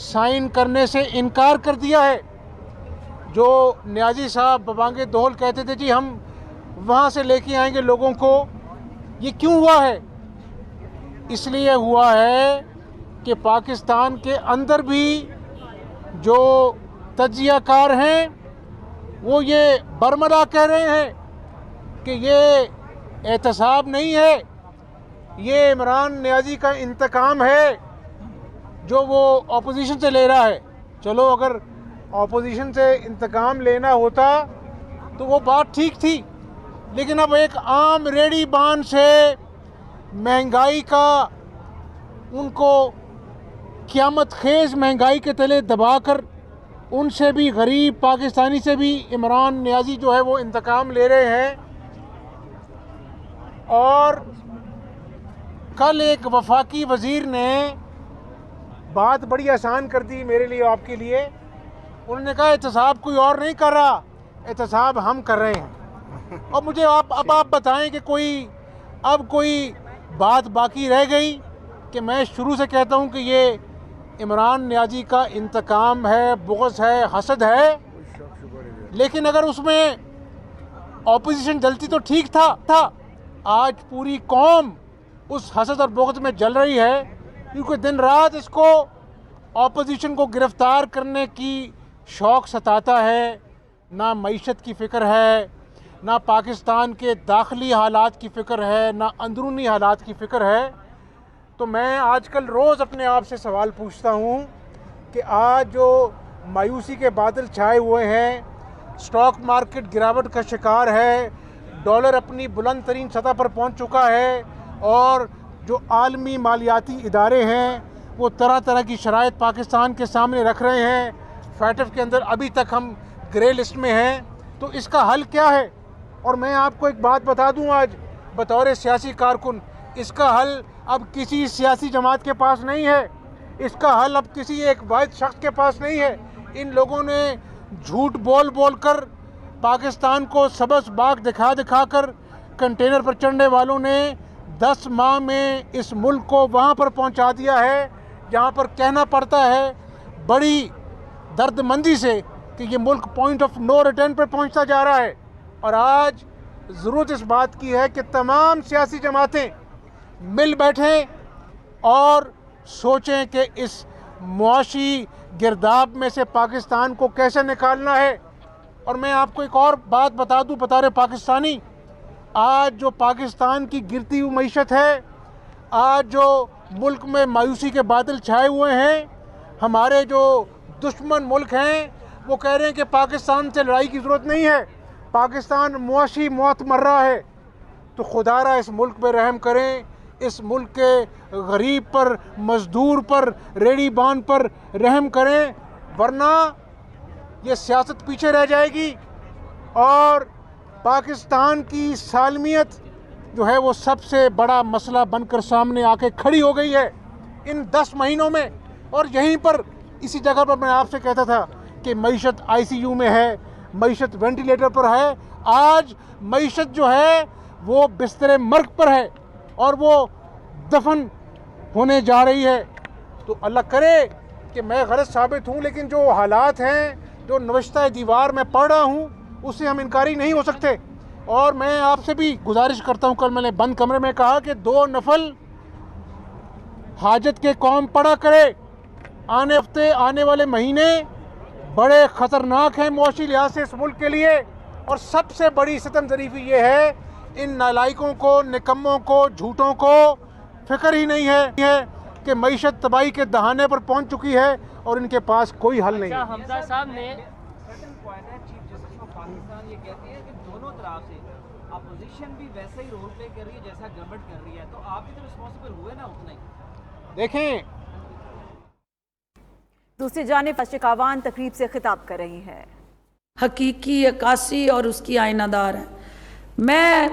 Sign करने से इनकार कर दिया है। जो न्याजी साहब बबांगे दोहल कहते थे जी हम वहाँ से लेके आएंगे लोगों को, ये क्यों हुआ है? इसलिए हुआ है कि पाकिस्तान के अंदर भी जो तज्जियाकार हैं वो ये बरमला कह रहे हैं कि ये एहतसाब नहीं है, ये इमरान न्याजी का इंतकाम है जो वो ऑपोजिशन से ले रहा है। चलो अगर ऑपोजिशन से इंतकाम लेना होता तो वो बात ठीक थी, लेकिन अब एक आम रेडी बान से महंगाई का उनको क़यामत खेज महंगाई के तले दबाकर उनसे भी गरीब पाकिस्तानी से भी इमरान न्याजी जो है वो इंतकाम ले रहे हैं। और कल एक वफाकी वज़ीर ने बात बड़ी आसान कर दी मेरे लिए, आपके लिए। उन्होंने कहा एहतसाब कोई और नहीं कर रहा, एहतसाब हम कर रहे हैं। और मुझे अब आप बताएं कि कोई बात बाकी रह गई कि मैं शुरू से कहता हूं कि ये इमरान न्याजी का इंतकाम है, बुग़्ज़ है, हसद है। लेकिन अगर उसमें ऑपोजिशन जलती तो ठीक था। आज पूरी कौम उस हसद और बुग़्ज़ में जल रही है, क्योंकि दिन रात इसको ऑपोजिशन को गिरफ़्तार करने की शौक़ सताता है। ना मईशत की फ़िक्र है, ना पाकिस्तान के दाखिली हालात की फ़िक्र है, ना अंदरूनी हालात की फ़िक्र है। तो मैं आजकल रोज़ अपने आप से सवाल पूछता हूँ कि आज जो मायूसी के बादल छाए हुए हैं, स्टॉक मार्केट गिरावट का शिकार है, डॉलर अपनी बुलंद तरीन सतह पर पहुँच चुका है, और जो आलमी मालियाती इदारे हैं वो तरह तरह की शराइत पाकिस्तान के सामने रख रहे हैं। फैटफ के अंदर अभी तक हम ग्रे लिस्ट में हैं। तो इसका हल क्या है? और मैं आपको एक बात बता दूं आज बतौर सियासी कारकुन, इसका हल अब किसी सियासी जमात के पास नहीं है, इसका हल अब किसी एक वाहिद शख्स के पास नहीं है। इन लोगों ने झूठ बोल कर पाकिस्तान को सबस बाग दिखा कर कंटेनर पर चढ़ने वालों ने 10 माह में इस मुल्क को वहाँ पर पहुँचा दिया है जहाँ पर कहना पड़ता है बड़ी दर्दमंदी से कि ये मुल्क पॉइंट ऑफ नो रिटर्न पर पहुँचता जा रहा है। और आज ज़रूरत इस बात की है कि तमाम सियासी जमातें मिल बैठें और सोचें कि इस मुआशी गिरदाब में से पाकिस्तान को कैसे निकालना है। और मैं आपको एक और बात बता दूं बतौर पाकिस्तानी, आज जो पाकिस्तान की गिरती हुई मईशत है, आज जो मुल्क में मायूसी के बादल छाए हुए हैं, हमारे जो दुश्मन मुल्क हैं वो कह रहे हैं कि पाकिस्तान से लड़ाई की ज़रूरत नहीं है, पाकिस्तान मुआशी मौत मर रहा है। तो खुदारा इस मुल्क पर रहम करें, इस मुल्क के गरीब पर, मज़दूर पर, रेडी बान पर रहम करें, वरना ये सियासत पीछे रह जाएगी और पाकिस्तान की सालमियत जो है वो सबसे बड़ा मसला बनकर सामने आके खड़ी हो गई है इन 10 महीनों में। और यहीं पर इसी जगह पर मैं आपसे कहता था कि मईशत ICU में है, मईशत वेंटिलेटर पर है। आज मईशत जो है वो बिस्तर मर्ग पर है और वो दफन होने जा रही है। तो अल्लाह करे कि मैं गलत साबित हूँ, लेकिन जो हालात हैं, जो नविश्ता दीवार में पढ़ रहा हूँ, उससे हम इनकारी नहीं हो सकते। और मैं आपसे भी गुजारिश करता हूँ, कल मैंने बंद कमरे में कहा कि 2 नफल हाजत के कौम पढ़ा करे। आने हफ्ते, आने वाले महीने बड़े ख़तरनाक हैं मुआशी लिहाज से इस मुल्क के लिए। और सबसे बड़ी सितम ज़रीफ़ी ये है, इन नालायकों को, निकम्मों को, झूठों को फ़िक्र ही नहीं है कि मईशत तबाही के दहाने पर पहुँच चुकी है और इनके पास कोई हल नहीं है। हमजा साहब ने पाकिस्तान ये कहती है कि दोनों तरफ से अपोजिशन भी वैसा ही रोल प्ले कर रही है जैसा गवर्नमेंट कर रही है, तो आप भी तो रिस्पॉन्सिबल हुए ना उतना ही। देखें, दूसरी जानिब शिकावान तकरीब से खिताब कर रही है। हकीकी अक्कासी और उसकी आईनादार है। मैं